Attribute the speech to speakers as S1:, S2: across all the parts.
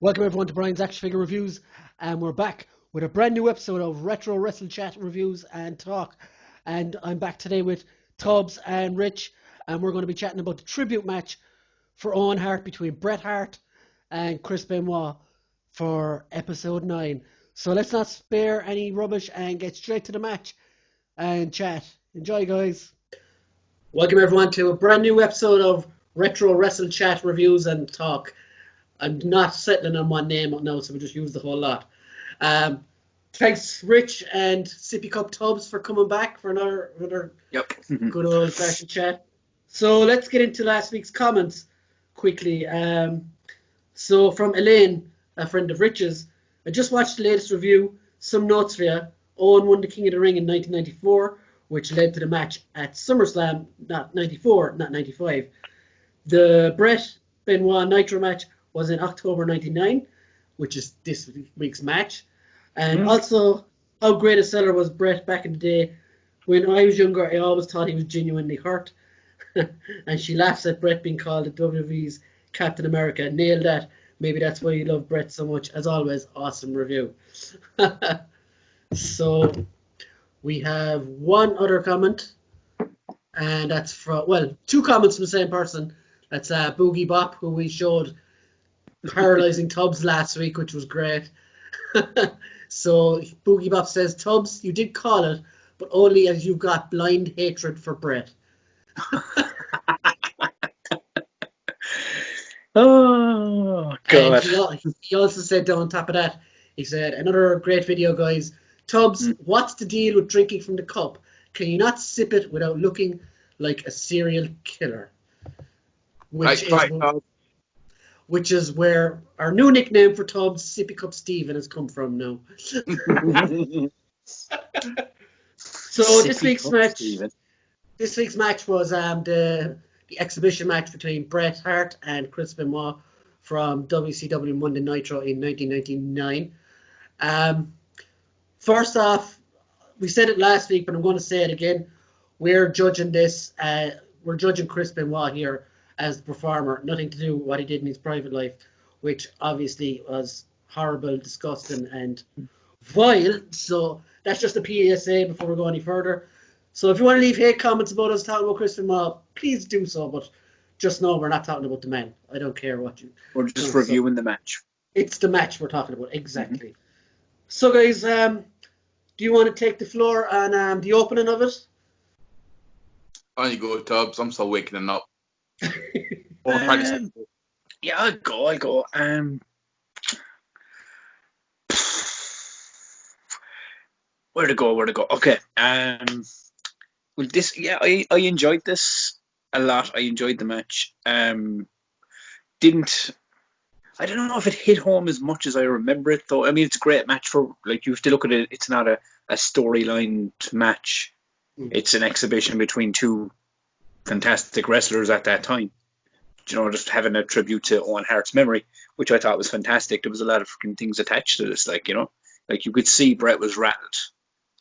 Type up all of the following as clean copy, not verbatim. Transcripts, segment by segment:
S1: Welcome everyone to Brian's Action Figure Reviews, and we're back with a brand new episode of Retro Wrestle Chat Reviews and Talk. And I'm back today with Tubbs and Rich, and we're going to be chatting about the tribute match for Owen Hart between Bret Hart and Chris Benoit for episode 9. So let's not spare any rubbish and get straight to the match and chat. Enjoy, guys. Welcome everyone to a brand new episode of Retro Wrestle Chat Reviews and Talk. I'm not settling on one name now, so we just use the whole lot. Thanks, Rich and Sippy Cup Tubbs, for coming back for another good old-fashioned chat. So let's get into last week's comments quickly. So from Elaine, a friend of Rich's, I just watched the latest review. Some notes for you. Owen won the King of the Ring in 1994, which led to the match at SummerSlam, not 94, not 95. The Bret Benoit Nitro match was in October 99, which is this week's match. And also, how great a seller was Bret back in the day. When I was younger, I always thought he was genuinely hurt. And she laughs at Bret being called the WWE's Captain America. Nailed that. Maybe that's why you love Bret so much. As always, awesome review. So, we have one other comment. And that's from, well, two comments from the same person. That's Boogie Bop, who we showed paralyzing Tubbs last week, which was great. So Boogie Bop says, Tubbs, you did call it, but only as you've got blind hatred for Bret.
S2: Oh, God.
S1: And he also said, on top of that, he said, another great video, guys. Tubbs, what's the deal with drinking from the cup? Can you not sip it without looking like a serial killer? Which is where our new nickname for Tubbs, Sippy Cup Steven, has come from now. So this week's match was the exhibition match between Bret Hart and Chris Benoit from WCW Monday Nitro in 1999. First off, we said it last week, but I'm going to say it again. We're judging this. We're judging Chris Benoit here as the performer, nothing to do with what he did in his private life, which obviously was horrible, disgusting, and vile. So that's just a PSA before we go any further. So if you want to leave hate comments about us talking about Chris Benoit, please do so, but just know we're not talking about the men. I don't care what you...
S2: We're just reviewing the match.
S1: It's the match we're talking about, exactly. Mm-hmm. So guys, do you want to take the floor on the opening of it?
S3: On you go, Tubbs. I'm still waking up.
S2: Yeah, I'll go. Where to go? Okay. Well, this, yeah, I enjoyed this a lot. I enjoyed the match. I don't know if it hit home as much as I remember it, though. I mean, it's a great match for, like, you have to look at it. It's not a storyline match. It's an exhibition between two fantastic wrestlers at that time. You know, just having a tribute to Owen Hart's memory, which I thought was fantastic. There was a lot of freaking things attached to this, like, you know, like you could see Bret was rattled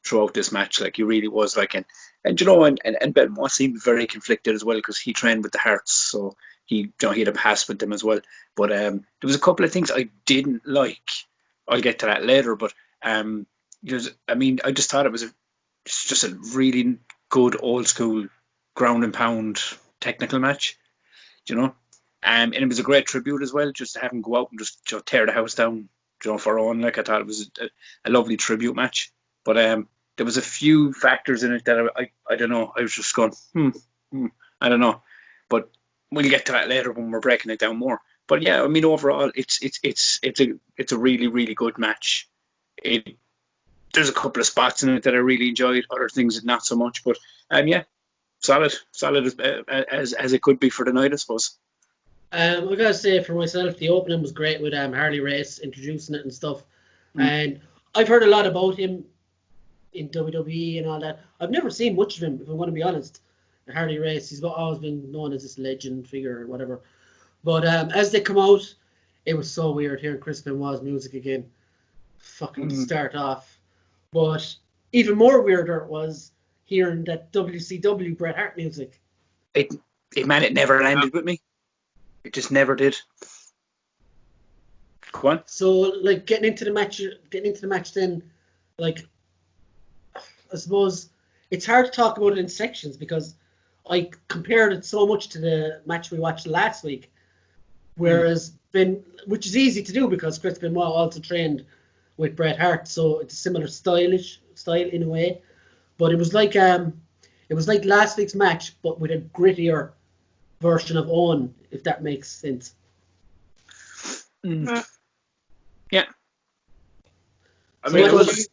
S2: throughout this match, like he really was, like, and you know, and Benoit seemed very conflicted as well because he trained with the Harts, so he, you know, he had a pass with them as well. But there was a couple of things I didn't like. I'll get to that later, but I just thought it was just a really good old school ground and pound technical match. You know, and it was a great tribute as well, just to have him go out and just, you know, tear the house down, you know, for Owen. Like, I thought it was a lovely tribute match, but there was a few factors in it that I don't know. I was just going, I don't know, but we'll get to that later when we're breaking it down more. But yeah, I mean, overall, it's a really, really good match. There's a couple of spots in it that I really enjoyed, other things not so much, but yeah. Solid as it could be for the night, I suppose.
S1: I gotta say, for myself, the opening was great with Harley Race introducing it and stuff. And I've heard a lot about him in WWE and all that. I've never seen much of him, if I'm going to be honest. Harley Race, he's always been known as this legend figure or whatever. But as they come out, it was so weird hearing Chris Benoit's music again. Fucking to start off. But even more weirder was hearing that WCW Bret Hart music.
S2: It never landed with me. It just never did. Go on.
S1: So, like, getting into the match then, like, I suppose it's hard to talk about it in sections because I compared it so much to the match we watched last week, whereas which is easy to do because Chris Benoit also trained with Bret Hart, so it's a similar style in a way. But it was like last week's match, but with a grittier version of Owen, if that makes sense.
S2: Yeah.
S3: I
S1: So
S3: mean,
S1: it
S3: it
S1: was-
S3: was.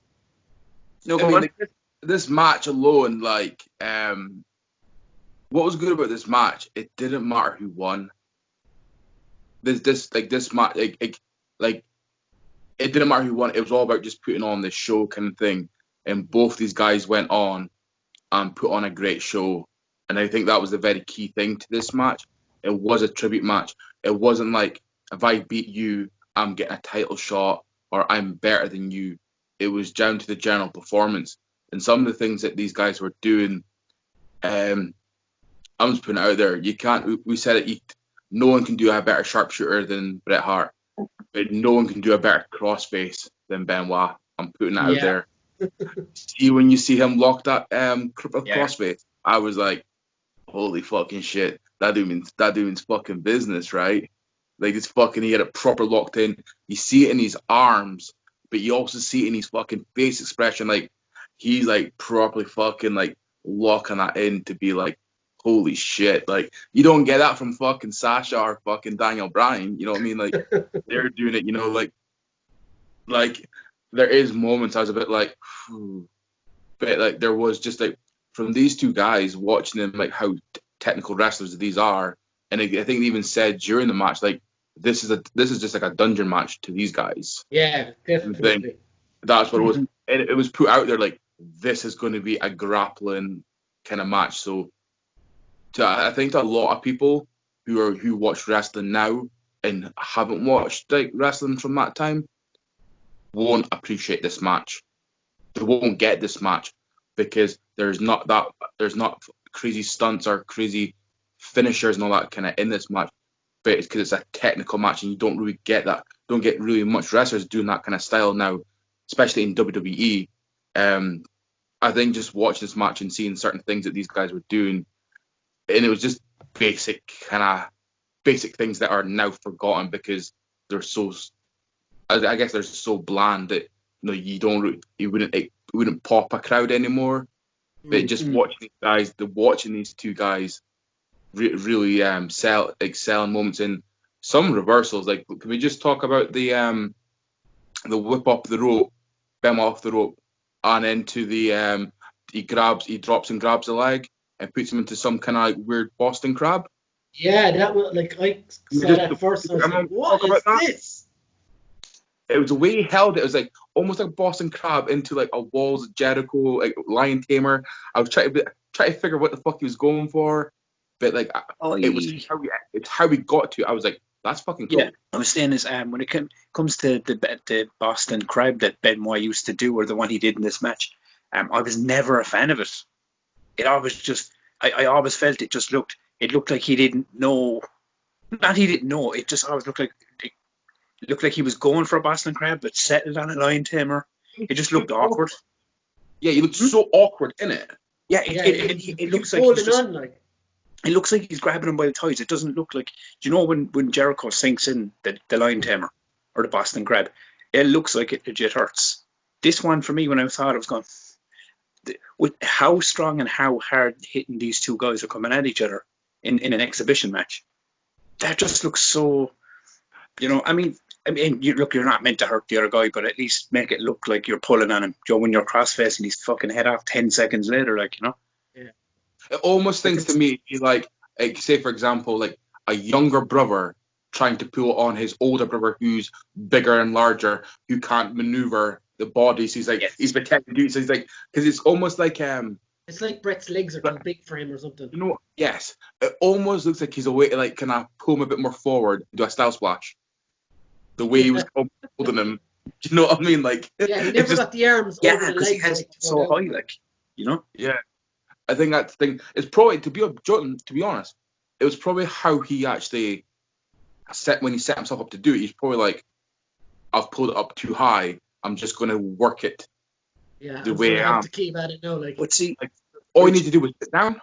S2: No,
S3: I
S2: go
S3: mean,
S2: on.
S3: like, this match alone, like, what was good about this match? It didn't matter who won. This match, like, it didn't matter who won. It was all about just putting on this show kind of thing. And both these guys went on and put on a great show. And I think that was the very key thing to this match. It was a tribute match. It wasn't like, if I beat you, I'm getting a title shot or I'm better than you. It was down to the general performance. And some of the things that these guys were doing, I'm just putting it out there. You can't, we said it, no one can do a better sharpshooter than Bret Hart, but no one can do a better crossface than Benoit. I'm putting that out there. See, when you see him lock that crossface, I was like, holy fucking shit. That dude means fucking business, right? Like, it's fucking, he had it proper locked in. You see it in his arms, but you also see it in his fucking face expression. Like, he's like properly fucking like locking that in to be like, holy shit. Like, you don't get that from fucking Sasha or fucking Daniel Bryan. You know what I mean? Like, they're doing it, you know, like there is moments I was a bit like, phew. But like there was just like from these two guys watching them, like how technical wrestlers these are, and I think they even said during the match, like this is just like a dungeon match to these guys.
S1: Yeah, definitely.
S3: That's what it was, and it was put out there like this is going to be a grappling kind of match. So I think to a lot of people who watch wrestling now and haven't watched like wrestling from that time won't appreciate this match. They won't get this match because there's not crazy stunts or crazy finishers and all that kind of in this match. But it's because it's a technical match and you don't really get that. Don't get really much wrestlers doing that kind of style now, especially in WWE. I think just watching this match and seeing certain things that these guys were doing, and it was just basic things that are now forgotten because they're so. I guess they're so bland that you wouldn't pop a crowd anymore. But just watching these two guys really selling moments in some reversals. Like, can we just talk about the whip up the rope, Benoit off the rope, and into the he drops and grabs the leg and puts him into some kind of like weird Boston crab.
S1: Yeah, that was like I saw that first. I was like, what is this?
S3: It was the way he held it. It was like almost like Boston Crab into like a Walls of Jericho, like lion tamer. I was trying to figure what the fuck he was going for, but like it's how we got to it. I was like, that's fucking cool.
S2: Yeah, I was saying is when it comes to the Boston Crab that Benoit used to do, or the one he did in this match, I was never a fan of it. It always just I always felt it looked like he didn't know. Not he didn't know. It just always looked like he was going for a Boston Crab, but settled on a lion tamer. It just looked awkward.
S3: Yeah, he looked so awkward in it.
S2: Yeah, it looks like he's just, it looks like he's grabbing him by the thighs. It doesn't look like. Do you know when Jericho sinks in the lion tamer or the Boston Crab? It looks like it legit hurts. This one for me, when I saw it, I was going, with how strong and how hard hitting these two guys are coming at each other in an exhibition match. That just looks so. You know, I mean, you're not meant to hurt the other guy, but at least make it look like you're pulling on him. You know, when you're cross-facing his fucking head off 10 seconds later, like, you know?
S1: Yeah.
S3: It almost thinks to me, like, say, for example, like a younger brother trying to pull on his older brother who's bigger and larger, who can't maneuver the bodies. He's like, he's protecting dudes. So he's like, because it's almost like,
S1: it's like Bret's legs are too big for him or something.
S3: You know, yes. It almost looks like he's a way to, like, kind of pull him a bit more forward, do a style splash. The way he was holding him. Do you know what I mean? Like,
S1: yeah, he never got the arms over the legs.
S2: He has so high, like, you know?
S3: Yeah. I think that's the thing. It's probably, to be honest, it was probably how he actually when he set himself up to do it. He's probably like, I've pulled it up too high. I'm just going to work it
S1: Yeah,
S3: the
S1: I'm just
S3: way
S1: gonna
S3: I
S1: have
S3: am.
S1: to keep at it now. Like,
S2: But see,
S3: Like, all you need to do is sit down.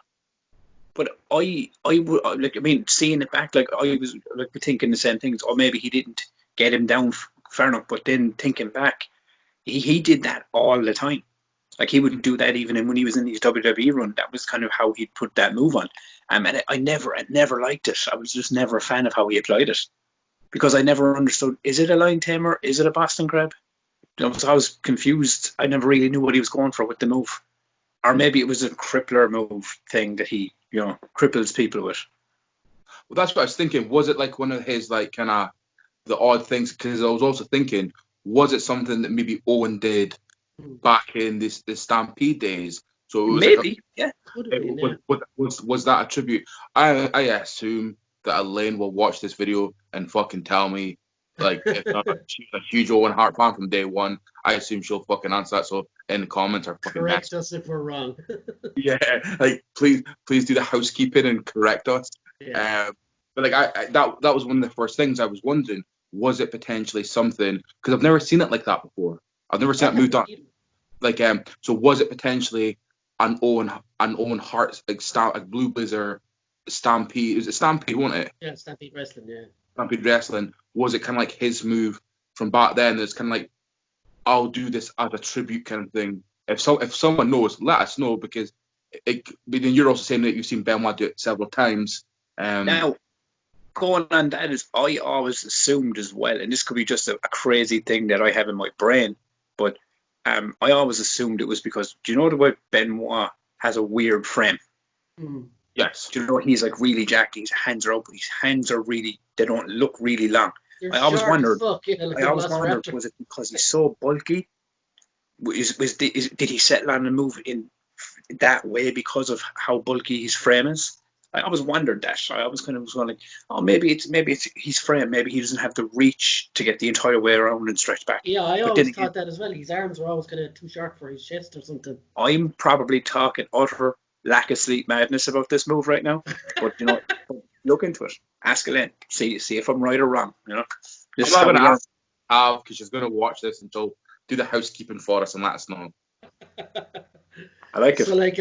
S2: but I would like. I mean, seeing it back, like I was like thinking the same things. Or maybe he didn't get him down far enough. But then thinking back, he did that all the time. Like he wouldn't do that even when he was in his WWE run. That was kind of how he'd put that move on. And I never liked it. I was just never a fan of how he applied it because I never understood. Is it a line tamer? Is it a Boston Crab? So I was confused. I never really knew what he was going for with the move. Or maybe it was a crippler move thing that he, cripples people with.
S3: Well, that's what I was thinking. Was it like one of his like kind of the odd things? Because I was also thinking, was it something that maybe Owen did back in the Stampede days? So it was like
S2: Maybe, yeah.
S1: could have been, yeah.
S3: was that a tribute? I assume that Elaine will watch this video and fucking tell me, like, if not, she's a huge Owen Hart fan from day one. I assume she'll fucking answer that. So in the comments are fucking
S1: Correct
S3: best.
S1: us if we're wrong.
S3: Yeah, like please do the housekeeping and correct us.
S1: Yeah.
S3: But like that was one of the first things I was wondering, was it potentially something, because I've never seen it like that before. I've never seen it moved on. Like so was it potentially an Owen Hart like Blue Blazer Stampede? Is it Stampede, wasn't it?
S1: Yeah, Stampede Wrestling, yeah.
S3: Stampede Wrestling. Was it kind of like his move from back then? It's kind of like, I'll do this as a tribute kind of thing. If someone knows, let us know, because but then you're also saying that you've seen Benoit do it several times.
S2: Now, going on that is, I always assumed as well, and this could be just a crazy thing that I have in my brain, but I always assumed it was because, do you know the way Benoit has a weird frame?
S3: Yes.
S2: Do you know he's like really jacked? His hands are up. His hands are really, they don't look really long.
S1: They're
S2: I always
S1: short
S2: wondered.
S1: as fuck, yeah, like
S2: I
S1: a
S2: always wondered,
S1: velociraptor.
S2: was it because he's so bulky? Did he settle on a move in that way because of how bulky his frame is? I always wondered that. I always kind of was going like, oh, maybe it's his frame. Maybe he doesn't have the reach to get the entire way around and stretch back.
S1: Yeah, I
S2: But then
S1: always
S2: again,
S1: thought that as well. His arms were always kind of too short for his chest or something.
S2: I'm probably talking utter lack of sleep madness about this move right now. But look into it. Ask Elaine. See if I'm right or wrong. This is
S3: I'm
S2: how
S3: not
S2: we
S3: going to
S2: learn.
S3: ask Al, because she's going to watch this and she'll do the housekeeping for us and let us know.
S2: I like it.
S1: So like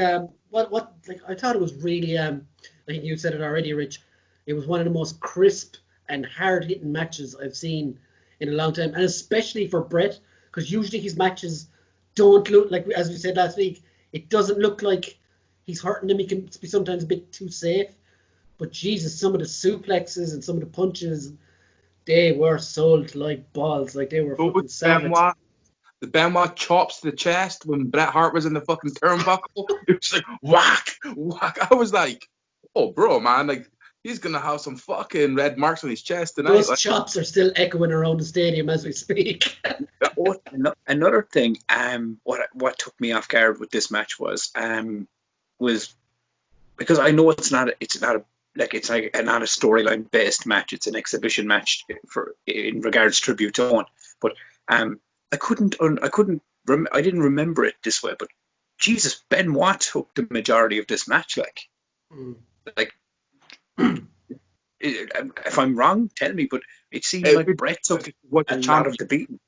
S1: what like I thought it was really I think you said it already, Rich. It was one of the most crisp and hard hitting matches I've seen in a long time, and especially for Bret, because usually his matches don't look like, as we said last week, it doesn't look like he's hurting them. He can be sometimes a bit too safe, but Jesus, some of the suplexes and some of the punches, they were sold like balls, like they were
S3: So
S1: fucking
S3: with
S1: savage.
S3: the Benoit chops to the chest when Bret Hart was in the fucking turnbuckle. It was like whack, whack. I was like, oh, bro, man, like he's gonna have some fucking red marks on his chest tonight.
S1: Those
S3: Like,
S1: chops are still echoing around the stadium as we speak.
S2: Another thing, what took me off guard with this match was because I know it's not not a storyline based match. It's an exhibition match in regards to tribute to Owen. But I didn't remember it this way. But Jesus, Benoit took the majority of this match. Like if I'm wrong, tell me. But it seemed like Bret took a lot of the beating.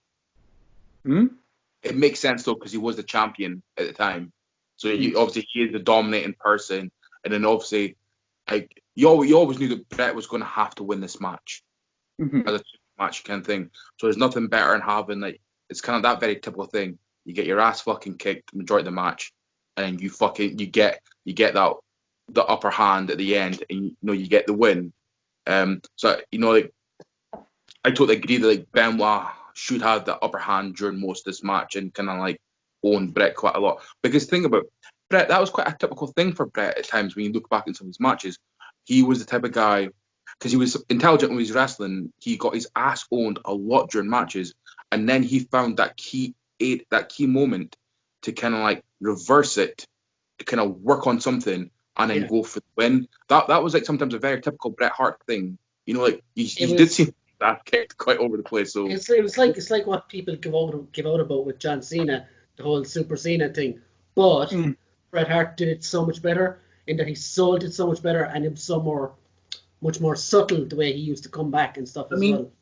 S3: It makes sense though, because he was the champion at the time. So obviously he is the dominating person, and then obviously like you always knew that Bret was going to have to win this match as a match kind of thing. So there's nothing better than having like, it's kind of that very typical thing. You get your ass fucking kicked the majority of the match, and you get that the upper hand at the end, and you get the win. So like I totally agree that like Benoit should have the upper hand during most of this match and kind of like own Bret quite a lot. Because think about Bret, that was quite a typical thing for Bret at times when you look back in some of his matches. He was the type of guy, because he was intelligent when he was wrestling, he got his ass owned a lot during matches, and then he found that key moment to kind of like reverse it, to kind of work on something and then go for the win. That was like sometimes a very typical Bret Hart thing. Like he did seem that kicked quite over the place. So
S1: it's like what people give out about with John Cena, the whole Super Cena thing. But Bret Hart did it so much better in that he sold it so much better, and it was much more subtle the way he used to come back and stuff as well.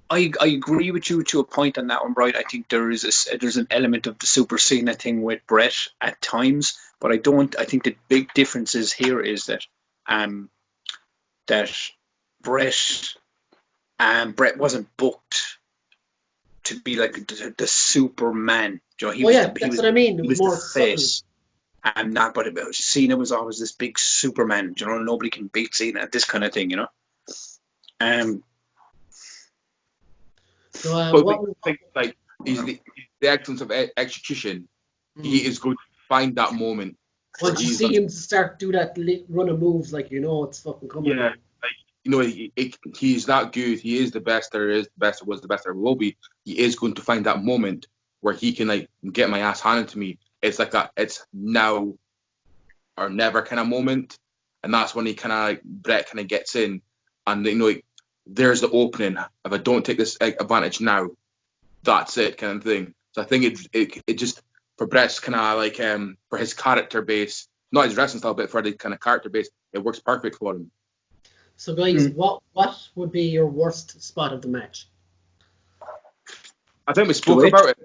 S2: I agree with you to a point on that one, Brian. I think there's an element of the Super Cena thing with Bret at times, but I don't. I think the big difference is here is that Bret Bret wasn't booked to be like the Superman. You know, he was
S1: that's what I mean. It
S2: he
S1: was
S2: was
S1: more
S2: the face. And not, but Cena was always this big Superman. You know, nobody can beat Cena. This kind of thing. You know.
S1: So
S3: but like he's the excellence of execution. He is going to find that moment.
S1: Once you see him start do that run of moves, like it's fucking coming.
S3: Yeah, he's that good. He is the best there is, the best there was, the best there will be. He is going to find that moment where he can like get my ass handed to me. It's like that. It's now or never kind of moment, and that's when he kind of like Bret kind of gets in, and there's the opening. If I don't take this advantage now, that's it, kind of thing. So I think it just for Bret's kind of like for his character base, not his wrestling style, but for the kind of character base, it works perfect for him.
S1: So guys, what would be your worst spot of the match?
S3: I think we spoke about it.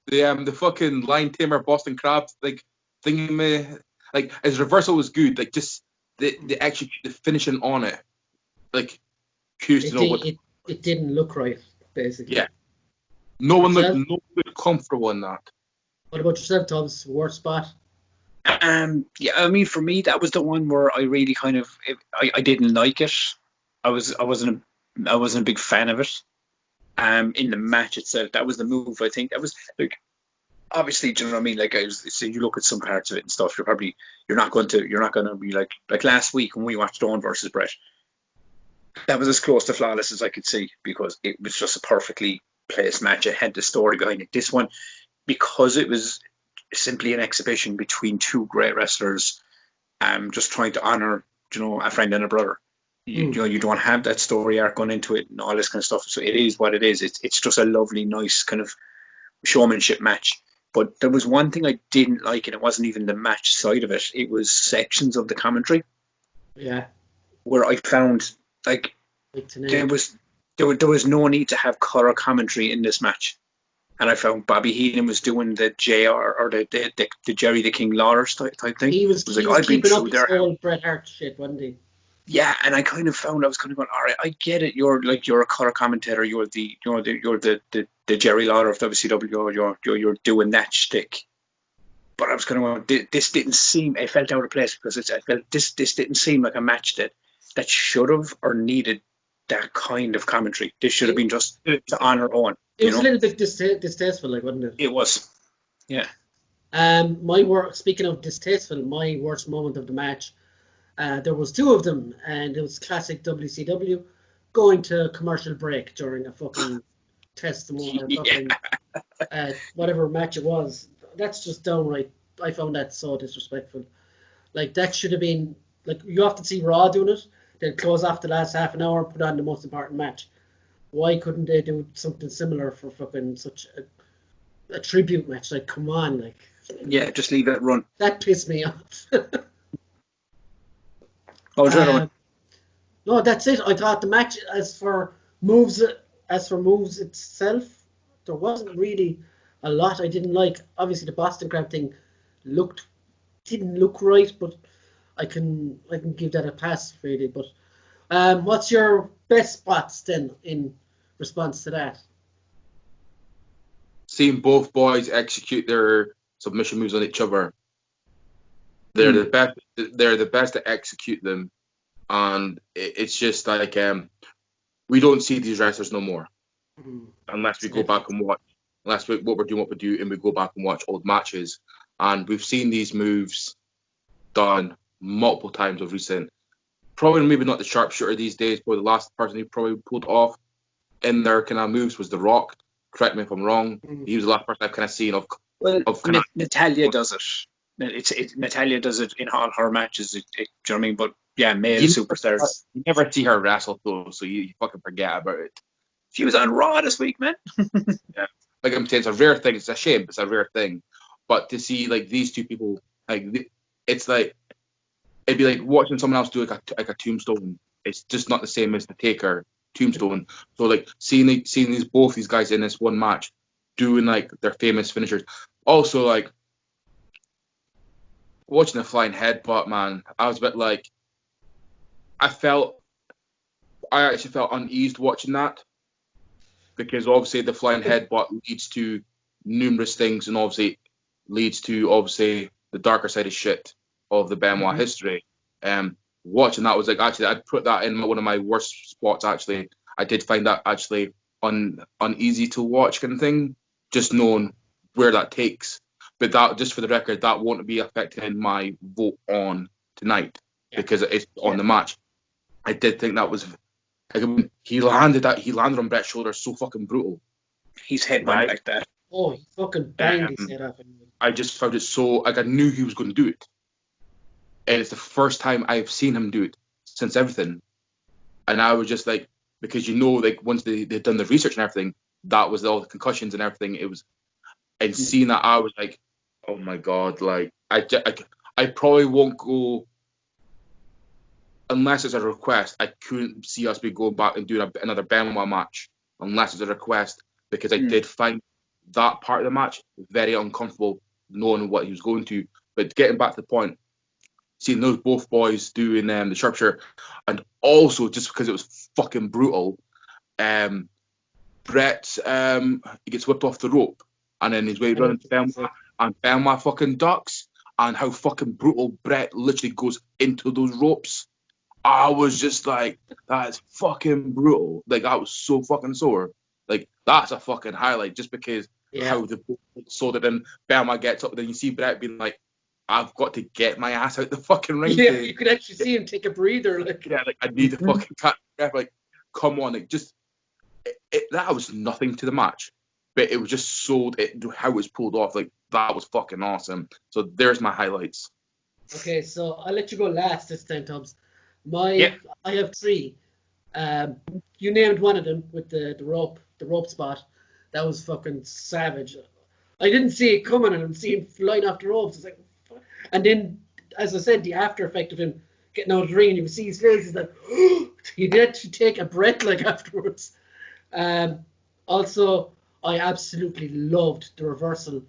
S3: The fucking Lion Tamer Boston Crab like thingy, like his reversal was good. Like just the finishing on it, like curious to know what
S1: it didn't look right, basically.
S3: Yeah, no one looked comfortable in that.
S1: What about yourself, Tom's worst spot?
S2: Yeah, I mean, for me, that was the one where I really kind of I didn't like it. I wasn't a big fan of it. In the match itself, that was the move. I think that was like obviously, do you know what I mean? Like you look at some parts of it and stuff. You're not going to be like last week when we watched Owen versus Bret. That was as close to flawless as I could see because it was just a perfectly placed match. It had the story behind it. This one, because it was simply an exhibition between two great wrestlers, just trying to honor, a friend and a brother. You don't have that story arc going into it and all this kind of stuff. So it is what it is. It's just a lovely, nice kind of showmanship match. But there was one thing I didn't like, and it wasn't even the match side of it. It was sections of the commentary.
S1: Yeah.
S2: Where I found like there was no need to have color commentary in this match. And I found Bobby Heenan was doing the JR or the Jerry the King Lawler type thing.
S1: He was keeping up his whole Bret Hart shit, wasn't he?
S2: Yeah, and I kind of found I was kind of going, all right, I get it. You're a color commentator. You're the Jerry Lawler of WCW. You're doing that shtick. But I was kind of going, this didn't seem. It felt out of place because I felt this didn't seem like a match that should have or needed that kind of commentary. This should have been just to honor Owen.
S1: It was a little bit distasteful, like, wasn't it?
S2: It was, yeah.
S1: Speaking of distasteful, my worst moment of the match, there was two of them, and it was classic WCW going to commercial break during a fucking testimony or fucking whatever match it was. That's just downright. I found that so disrespectful. Like that should have been like you have to see Raw doing it. Then close off the last half an hour and put on the most important match. Why couldn't they do something similar for fucking such a tribute match? Like, come on, like.
S2: Yeah, just leave it run.
S1: That pissed me off. No, that's it. I thought the match, as for moves itself, there wasn't really a lot I didn't like. Obviously, the Boston Crab thing didn't look right, but I can give that a pass really. But what's your best spots then in response to that?
S3: Seeing both boys execute their submission moves on each other. They're the best. They're the best to execute them, and it's just like we don't see these wrestlers no more unless we go back and watch. Unless what we're doing, and we go back and watch old matches, and we've seen these moves done multiple times of recent. Probably maybe not the sharpshooter these days, but the last person who probably pulled off in their kind of moves was The Rock. Correct me if I'm wrong. He was the last person I've kind of seen of.
S2: Natalia does it. Natalia does it in all her matches. Do you know what I mean? But yeah, male superstars.
S3: You never see her wrestle though, so you fucking forget about it.
S2: She was on Raw this week, man.
S3: Yeah, like I'm saying, it's a rare thing. It's a shame. It's a rare thing. But to see like these two people, like it's like it'd be like watching someone else do like a tombstone. It's just not the same as the Taker tombstone. So like seeing these both these guys in this one match doing like their famous finishers. Also like watching the flying headbutt, man, I was a bit like I actually felt uneased watching that, because obviously the flying headbutt leads to numerous things, and obviously leads to obviously the darker side of shit of the Benoit history. Watching that was like, actually I'd put that in one of my worst spots. Actually, I did find that actually uneasy to watch kind of thing, just knowing where that takes. But that, just for the record, that won't be affecting my vote on tonight because it's on the match. I did think that was, I mean, he landed on Bret's shoulder so fucking brutal.
S2: He's headbutted like that.
S1: Oh, he fucking banged his head up.
S3: I just found it so, like, I knew he was going to do it. And it's the first time I've seen him do it since everything. And I was just like, because like once they'd done the research and everything, that was all the concussions and everything. It was, and seeing that, I was like, oh my God, like, I probably won't go, unless it's a request. I couldn't see us be going back and doing another Benoit match unless it's a request, because I did find that part of the match very uncomfortable, knowing what he was going to. But getting back to the point, seeing those both boys doing the sharpshooter, and also just because it was fucking brutal, Bret he gets whipped off the rope, and then he's way running to Benoit, and Benoit fucking ducks, and how fucking brutal Bret literally goes into those ropes. I was just like, that's fucking brutal. Like, I was so fucking sore. Like, that's a fucking highlight, just because how the both sold it. And Benoit gets up, then you see Bret being like, I've got to get my ass out the fucking ring.
S1: Yeah, you could actually see him take a breather. Like,
S3: yeah, like, I need to fucking catch breath. Like, come on, like, just that was nothing to the match, but it was just sold it how it was pulled off. Like, that was fucking awesome. So there's my highlights.
S1: Okay, so I'll let you go last this time, Tubbs. I have three. You named one of them with the rope spot. That was fucking savage. I didn't see it coming, and I'm seeing him flying off the ropes. It's like, fuck. And then, as I said, the after effect of him getting out of the ring, and you see his face, is like, he did actually take a breath like afterwards. Also, I absolutely loved the reversal.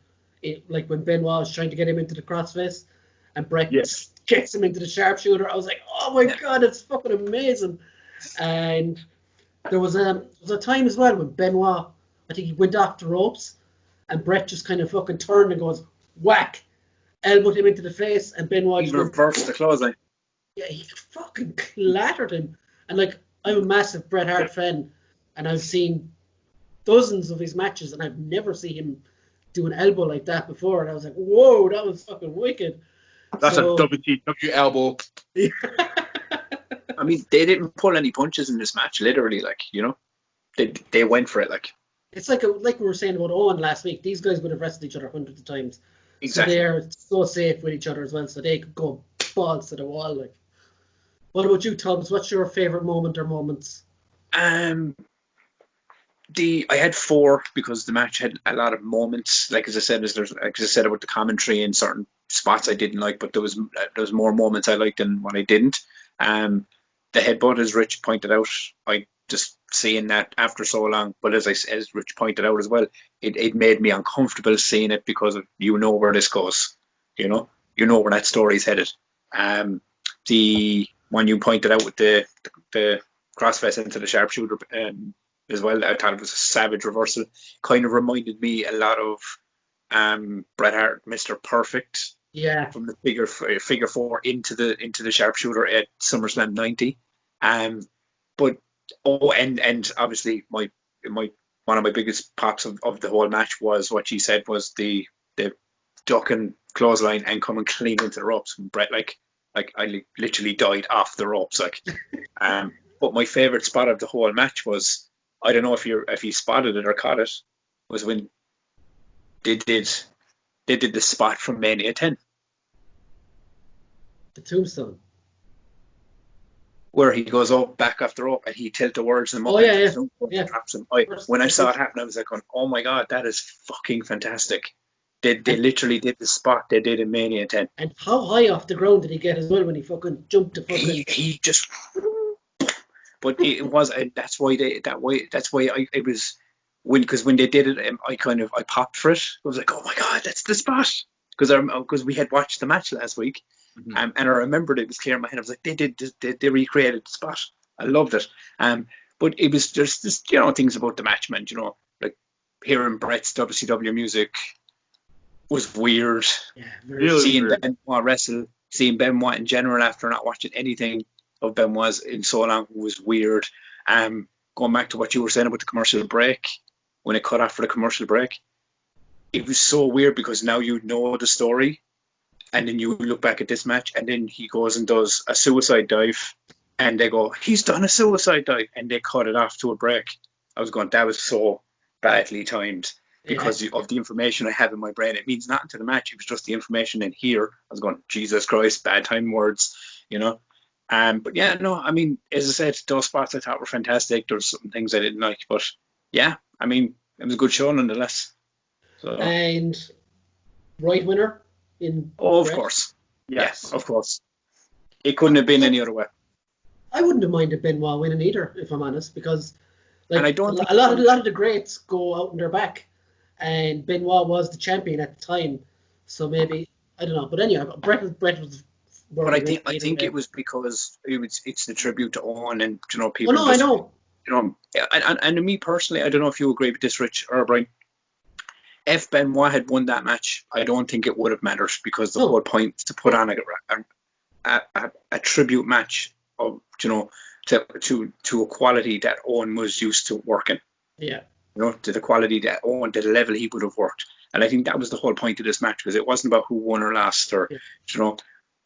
S1: Like when Benoit was trying to get him into the crossface, and Bret gets him into the sharpshooter. I was like, oh my God, it's fucking amazing. And there was a time as well when Benoit, I think he went off the ropes, and Bret just kind of fucking turned and goes, whack, elbowed him into the face, and Benoit
S2: He reversed the clothesline.
S1: Yeah, he fucking clattered him. And like, I'm a massive Bret Hart fan, and I've seen dozens of his matches, and I've never seen him do an elbow like that before. And I was like, whoa, that was fucking wicked.
S3: That's a WTW elbow.
S2: I mean, they didn't pull any punches in this match, literally. Like, you know, they went for it. Like,
S1: it's like we were saying about Owen last week. These guys would have wrestled each other hundreds of times.
S2: Exactly.
S1: So they're so safe with each other as well, so they could go balls to the wall. Like, what about you, Tubbs? What's your favorite moment or moments?
S2: I had four, because the match had a lot of moments. Like, as I said about the commentary in certain spots I didn't like, but there was more moments I liked than what I didn't. The headbutt, as Rich pointed out, I just seeing that after so long. But as Rich pointed out as well, it made me uncomfortable seeing it, because of, you know where this goes, you know where that story's headed. The one you pointed out with the crossface into the sharpshooter as well, I thought it was a savage reversal. Kind of reminded me a lot of Bret Hart, Mr. Perfect.
S1: Yeah. From
S2: the figure four into the sharpshooter at SummerSlam 90. But and obviously my one of my biggest pops of the whole match was what she said was the ducking clothesline and coming clean into the ropes. And Bret like I literally died off the ropes. Like, but my favorite spot of the whole match was, I don't know if you spotted it or caught it, was when they did the spot from Mania 10.
S1: The tombstone.
S2: Where he goes up back off the rope and he tilt-a-whirls him up.
S1: Oh, yeah.
S2: Traps him. When I saw it happen, I was like, oh my God, that is fucking fantastic. They literally did the spot they did in Mania 10.
S1: And how high off the ground did he get as well when he fucking jumped the fucking...
S2: He just... But it was, and that's why it was because when they did it, I popped for it. I was like, oh my god, that's the spot, because we had watched the match last week, and I remembered, it was clear in my head. I was like, they recreated the spot. I loved it. But it was just things about the match, man. Like hearing Bret's WCW music was weird.
S1: Yeah,
S3: Really
S2: Seeing
S3: weird.
S2: Benoit wrestle, seeing Benoit in general after not watching anything of Benoit's in so long was weird. Going back to what you were saying about the commercial break, when it cut off for the commercial break, it was so weird because now you know the story, and then you look back at this match, and then he goes and does a suicide dive, and they go, he's done a suicide dive, and they cut it off to a break. I was going, that was so badly timed. Because of the information I have in my brain. It means nothing to the match. It was just the information in here. I was going, Jesus Christ, bad time words, But yeah, no, I mean, as I said, those spots I thought were fantastic. There's some things I didn't like, but yeah, I mean, it was a good show nonetheless. So.
S1: And right winner in.
S2: Oh, of
S1: Bret?
S2: course.
S3: Yes.
S2: Yeah, of course. It couldn't have been any other way.
S1: I wouldn't have minded Benoit winning either, if I'm honest, because
S2: And I don't think
S1: a lot of the greats go out on their back. And Benoit was the champion at the time, so maybe I don't know. But anyway, Bret was.
S2: But I think it was because it's the tribute to Owen, and people.
S1: Oh no, I know.
S2: And to me personally, I don't know if you agree with this, Rich or Brian. If Benoit had won that match, I don't think it would have mattered, because the whole point is to put on a tribute match of to a quality that Owen was used to working.
S1: Yeah.
S2: To the quality that Owen, to the level he would have worked. And I think that was the whole point of this match, because it wasn't about who won or lost, or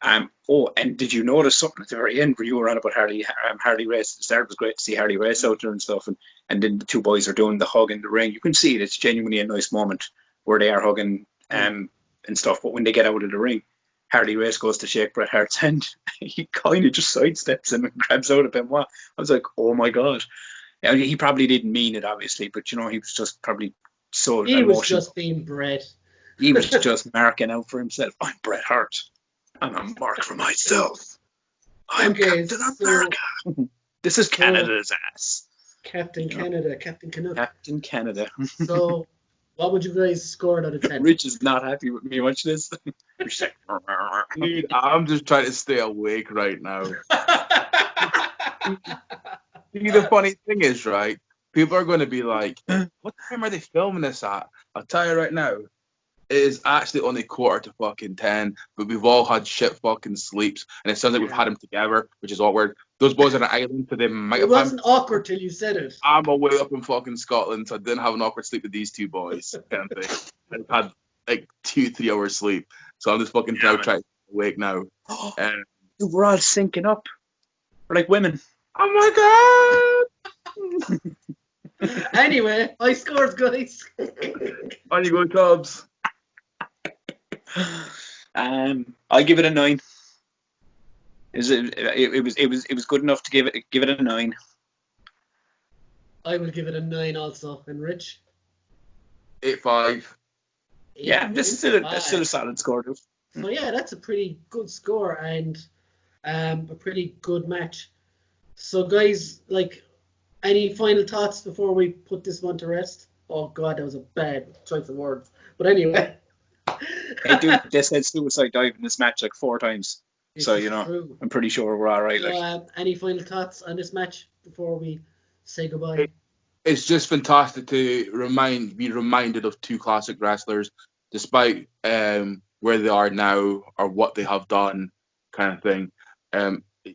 S2: and did you notice something at the very end where you were on about Harley Race? The start was great to see Harley Race out there and stuff, and then the two boys are doing the hug in the ring. You can see it; it's genuinely a nice moment where they are hugging and stuff. But when they get out of the ring, Harley Race goes to shake Bret Hart's hand. He kind of just sidesteps him and grabs out of Benoit. I was like, oh my god. He probably didn't mean it, obviously, but he was just probably so
S1: He
S2: emotional.
S1: was just being Bret.
S2: He was just marking out for himself. I'm Bret Hart. I'm a mark for myself. I'm Captain America. This is Canada's ass.
S1: Captain Canada, Captain Canuck.
S2: Captain Canada.
S1: So, what would you guys score out of 10?
S2: Rich is not happy with me watching this.
S3: Dude, I'm just trying to stay awake right now. See, the funny thing is, right, people are going to be like, what time are they filming this at? I'll tell you right now, it is actually only 9:45, but we've all had shit fucking sleeps, and it sounds like we've had them together, which is awkward. Those boys are on an island, so they might have.
S1: It wasn't awkward till you said it.
S3: I'm away up in fucking Scotland, so I didn't have an awkward sleep with these two boys, kind of thing. I've had like 2-3 hours sleep, so I'm just fucking trying to awake now.
S2: We're all syncing up. We're like women.
S3: Oh my god!
S1: Anyway, high scores, guys.
S3: On you go, Tubbs.
S2: I give it a 9. It was good enough to give it a 9.
S1: I would give it a 9 also. And Rich?
S3: 8.5.
S2: Yeah, that's still a solid score, dude.
S1: So yeah, that's a pretty good score and a pretty good match. So guys, like, any final thoughts before we put this one to rest? Oh god, that was a bad choice of words. But anyway.
S2: Hey dude, they said suicide dive in this match like 4 times. So,
S1: True.
S2: I'm pretty sure we're alright.
S1: So, any final thoughts on this match before we say goodbye?
S3: It's just fantastic to be reminded of two classic wrestlers, despite where they are now or what they have done, kind of thing.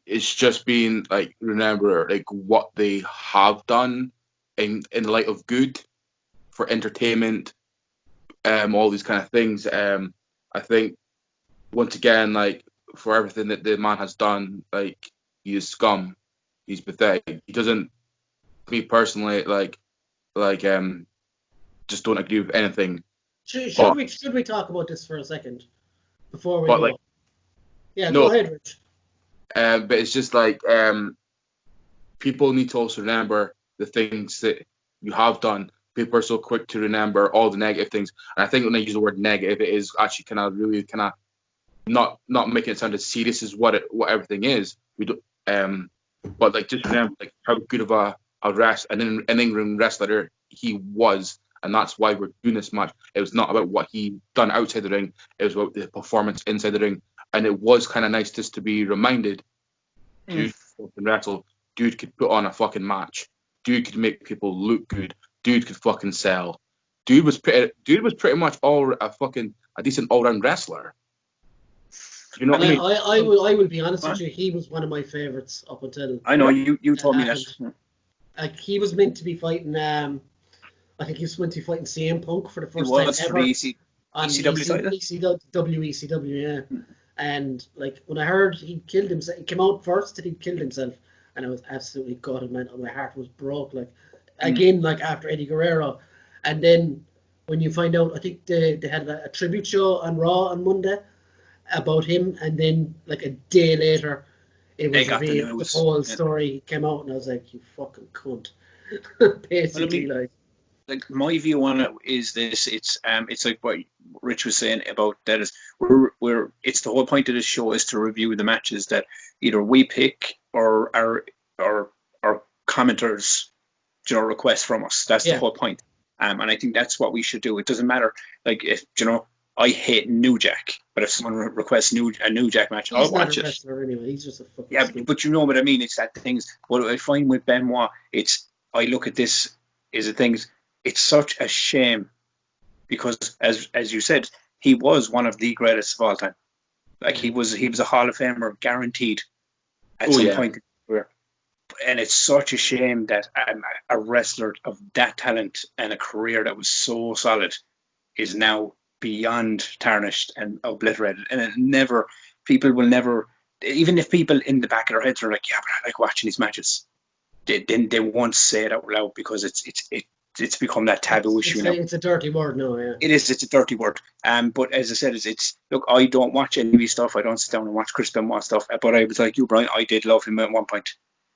S3: It's just been like, remember like what they have done in light of good for entertainment, all these kind of things. I think once again, like, for everything that the man has done, like, he is scum. He's pathetic. He doesn't, me personally, just don't agree with anything.
S1: Should we talk about this for a second before we go? Go ahead, Rich.
S3: But it's just like, people need to also remember the things that you have done. People are so quick to remember all the negative things, and I think when I use the word negative, it is actually kind of not making it sound as serious as what everything is. We don't. But like just remember like how good of an in-ring wrestler he was, and that's why we're doing this match. It was not about what he done outside the ring; it was about the performance inside the ring. And it was kind of nice just to be reminded, dude, fucking wrestle, dude could put on a fucking match, dude could make people look good, dude could fucking sell. Dude was pretty much a decent all-round wrestler. You know what I mean?
S1: I will be honest with you. He was one of my favorites up until.
S2: I know you told me that.
S1: Like he was meant to be fighting. I think he was meant to be fighting CM Punk for the first time ever. On ECW, yeah. And like when I heard he killed himself, he came out first that he killed himself, and I was absolutely gutted, man. My heart was broke. Like again, like after Eddie Guerrero, and then when you find out, I think they had a tribute show on Raw on Monday about him, and then like a day later it was revealed, the whole story came out, and I was like, you fucking cunt. Basically,
S2: well, like my view on it is this: it's like what Rich was saying about that is it's the whole point of this show is to review the matches that either we pick or our commenters request from us. That's the whole point. And I think that's what we should do. It doesn't matter like if I hate New Jack, but if someone requests a New Jack match, I'll watch it.
S1: Anyway. He's just a fucking
S2: but you know what I mean. It's that things. What I find with Benoit, I look at this is the things. It's such a shame because, as you said, he was one of the greatest of all time. Like he was a Hall of Famer, guaranteed at some point. And it's such a shame that a wrestler of that talent and a career that was so solid is now beyond tarnished and obliterated. And people will never, even if people in the back of their heads are like, yeah, but I like watching these matches, they won't say it out loud because it's become that taboo issue now.
S1: It's a dirty word now, yeah.
S2: It is. It's a dirty word. But as I said, look, I don't watch any of his stuff. I don't sit down and watch Chris Benoit stuff. But I was like you, Brian. I did love him at one point.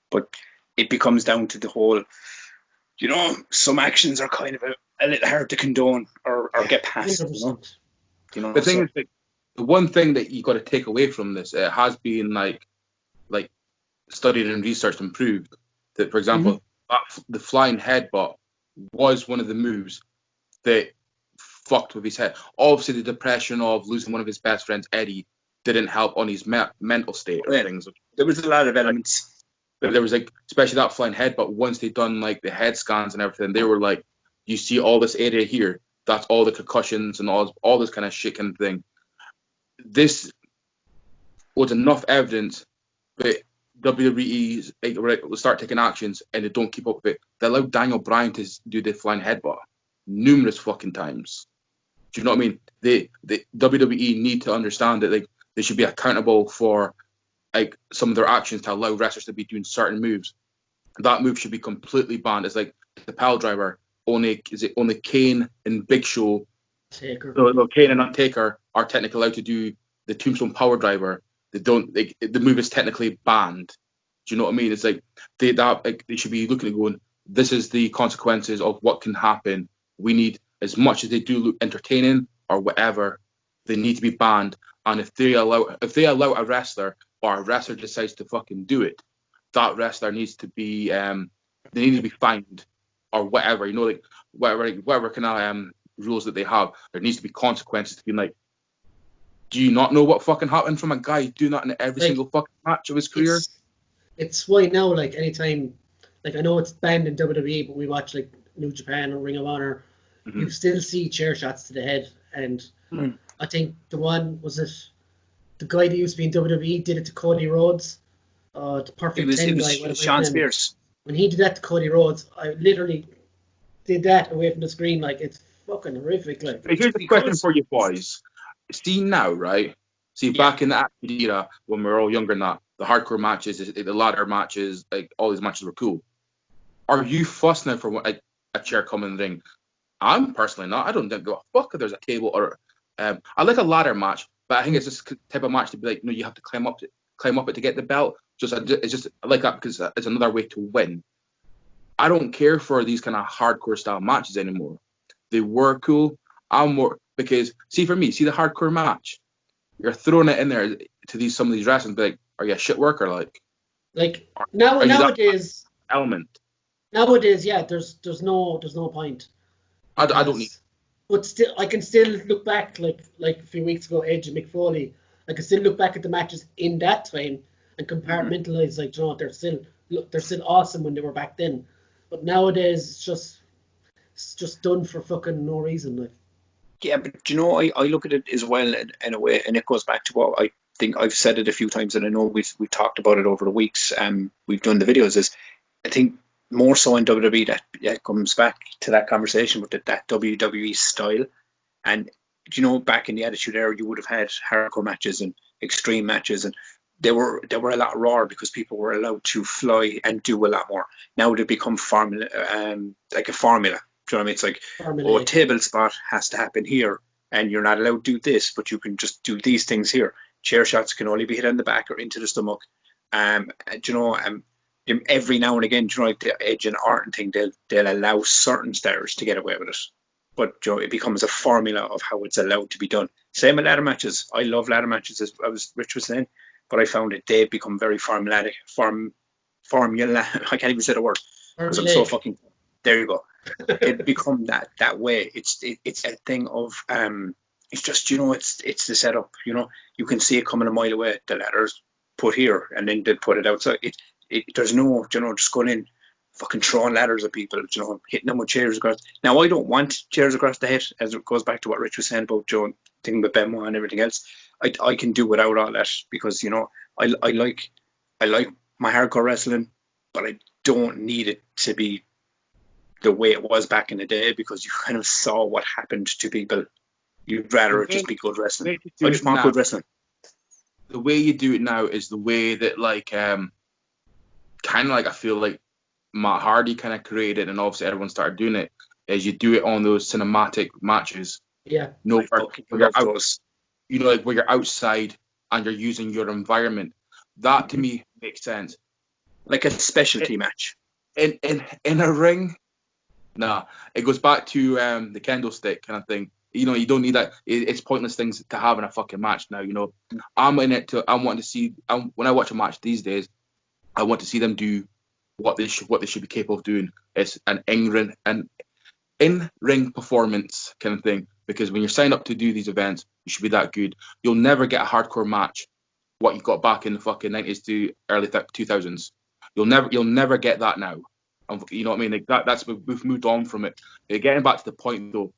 S2: But it becomes down to the whole, some actions are kind of a little hard to condone or get past.
S3: The thing is, like, the one thing that you got to take away from this, it has been like studied and researched and proved that, for example, the flying headbutt was one of the moves that fucked with his head. Obviously, the depression of losing one of his best friends, Eddie, didn't help on his mental state or things.
S2: There was a lot of elements.
S3: But there was especially that flying headbutt. Once they'd done the head scans and everything, they were like, you see all this area here, that's all the concussions and all this kind of shit kind of thing. This was enough evidence that WWE will start taking actions and they don't keep up with it. They allowed Daniel Bryan to do the flying headbutt numerous fucking times. Do you know what I mean? The WWE need to understand that they should be accountable for some of their actions to allow wrestlers to be doing certain moves. That move should be completely banned. It's like the pile driver. Only Kane and Big Show, Kane and Undertaker are technically allowed to do the Tombstone Power Driver. They don't. The move is technically banned. Do you know what I mean? It's like they should be looking at going, this is the consequences of what can happen. We need, as much as they do look entertaining or whatever, they need to be banned. And if they allow a wrestler or a wrestler decides to fucking do it, that wrestler needs to be they need to be fined or whatever. Whatever kind of rules that they have. There needs to be consequences to be like, do you not know what fucking happened from a guy doing that in every single fucking match of his career?
S1: It's why now, anytime, I know it's banned in WWE, but we watch New Japan or Ring of Honor, you still see chair shots to the head. And I think the guy that used to be in WWE did it to Cody Rhodes. The Perfect 10 guy.
S2: It was Sean Spears.
S1: When he did that to Cody Rhodes, I literally did that away from the screen. It's fucking horrific.
S3: Here's the question for you boys. See now, right? Back in the Attitude Era, when we were all younger than that, the hardcore matches, the ladder matches, all these matches were cool. Are you fussed now for a chair coming in the ring? I'm personally not. I don't go, fuck if there's a table or I like a ladder match, but I think it's this type of match to be like, no, you have to climb up it to get the belt. It's just I like that because it's another way to win. I don't care for these kind of hardcore style matches anymore. They were cool. I'm more because for me, the hardcore match, you're throwing it in there to some of these wrestlers, be like, are you a shit worker?
S1: Like
S3: Are you that
S1: nowadays,
S3: element?
S1: yeah, there's no point
S3: I don't need.
S1: because, but still, I can still look back like a few weeks ago, Edge and Mick Foley. I can still look back at the matches in that time and compartmentalize. Like, you know, they're still awesome when they were back then, but nowadays it's just done for fucking no reason. Like,
S2: Yeah, but you know, I look at it as well in a way, and it goes back to what I think I've said it a few times, and I know we've talked about it over the weeks. We've done the videos. Is I think more so in WWE that comes back to that conversation with that WWE style. And you know, back in the Attitude Era, you would have had hardcore matches and extreme matches, and they were a lot rawer because people were allowed to fly and do a lot more. Now they become formula, like a formula. Do you know what I mean? It's like, oh, a
S1: formulaic.
S2: table spot has to happen here, and you're not allowed to do this, but you can just do these things here. Chair shots can only be hit on the back or into the stomach. Do you know, every now and again, do you know, like the Edge and Orton thing, they'll allow certain stars to get away with it, but you know, it becomes a formula of how it's allowed to be done. Same with ladder matches. I love ladder matches, as Rich was saying, but I found that they've become very formulaic. Formula. I can't even say the word because I'm so
S1: Formulaic.
S2: fucking. There you go. They've become that way. It's a thing of It's just, you know, it's the setup. You know, you can see it coming a mile away. The ladder's put here, and then they put it outside. There's no, you know, just going in, fucking throwing ladders at people, you know, hitting them with chairs across. Now, I don't want chairs across the head, as it goes back to what Rich was saying about Joe, thing with Benoit and everything else. I can do without all that because, you know, I like my hardcore wrestling, but I don't need it to be the way it was back in the day because you kind of saw what happened to people. You'd rather it just be good wrestling. I just want good wrestling.
S3: The way you do it now is the way that, like, kind of like I feel like Matt Hardy kind of created, and obviously everyone started doing it. Is you do it on those cinematic matches.
S1: Yeah.
S3: No, where you're out, you know, like where you're outside and you're using your environment. That to me makes sense.
S2: Like a specialty match.
S3: In a ring, nah. It goes back to the kendo stick kind of thing. You know, you don't need that. It's pointless things to have in a fucking match now. You know, I'm in it to. I'm wanting to see. When I watch a match these days, I want to see them do what they should be capable of doing. It's an in-ring performance kind of thing. Because when you're signed up to do these events, you should be that good. You'll never get a hardcore match what you got back in the fucking 90s to early 2000s. You'll never get that now. You know what I mean? Like that's we've moved on from it. Getting back to the point though,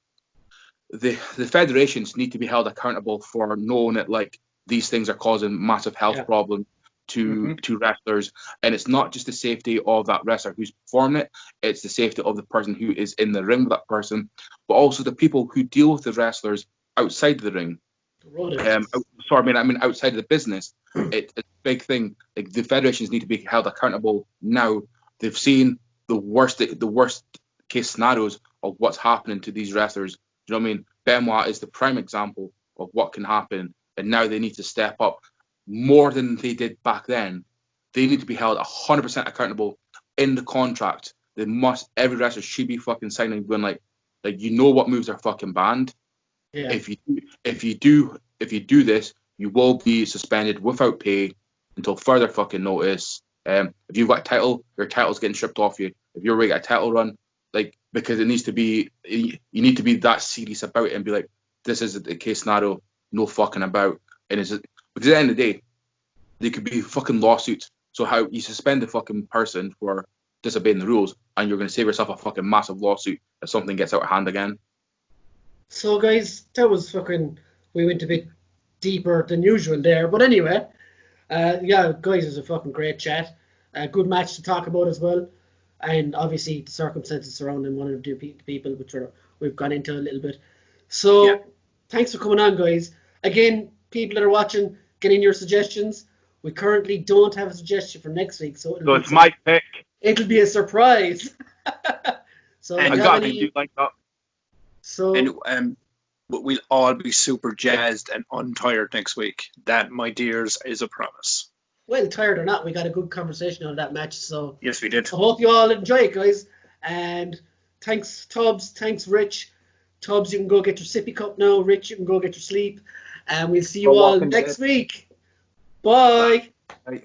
S3: the federations need to be held accountable for knowing that like these things are causing massive health problems to wrestlers, and it's not just the safety of that wrestler who's performing it, it's the safety of the person who is in the ring with that person, but also the people who deal with the wrestlers outside the ring. I mean outside of the business. It's a big thing. Like the federations need to be held accountable now. They've seen the worst case scenarios of what's happening to these wrestlers. Do you know what I mean? Benoit is the prime example of what can happen, and now they need to step up more than they did back then. They need to be held 100% accountable in the contract. Every wrestler should be fucking signing when like you know what moves are fucking banned.
S1: Yeah.
S3: If you do this, you will be suspended without pay until further fucking notice. If you've got a title, your title's getting stripped off you. If you're getting a title run, like because it needs to be, you need to be that serious about it and be like, this is the case scenario, no fucking about. And it's because at the end of the day, there could be fucking lawsuits. So how you suspend the fucking person for disobeying the rules, and you're going to save yourself a fucking massive lawsuit if something gets out of hand again.
S1: So guys, that was fucking. We went a bit deeper than usual there, but anyway, yeah, guys, it was a fucking great chat. A good match to talk about as well, and obviously the circumstances surrounding one of the people, which we've gone into a little bit. So thanks for coming on, guys. Again, people that are watching, get in your suggestions. We currently don't have a suggestion for next week, so
S3: it's my pick.
S1: It'll be a surprise. So
S2: and
S3: you like that.
S1: So
S2: and we'll all be super jazzed and untired next week. That, my dears, is a promise.
S1: Well, tired or not, we got a good conversation on that match. So
S2: yes, we did.
S1: I hope you all enjoy it, guys. And thanks, Tubbs. Thanks, Rich. Tubbs, you can go get your sippy cup now. Rich, you can go get your sleep. And we'll see you all next week. Bye.
S3: Bye.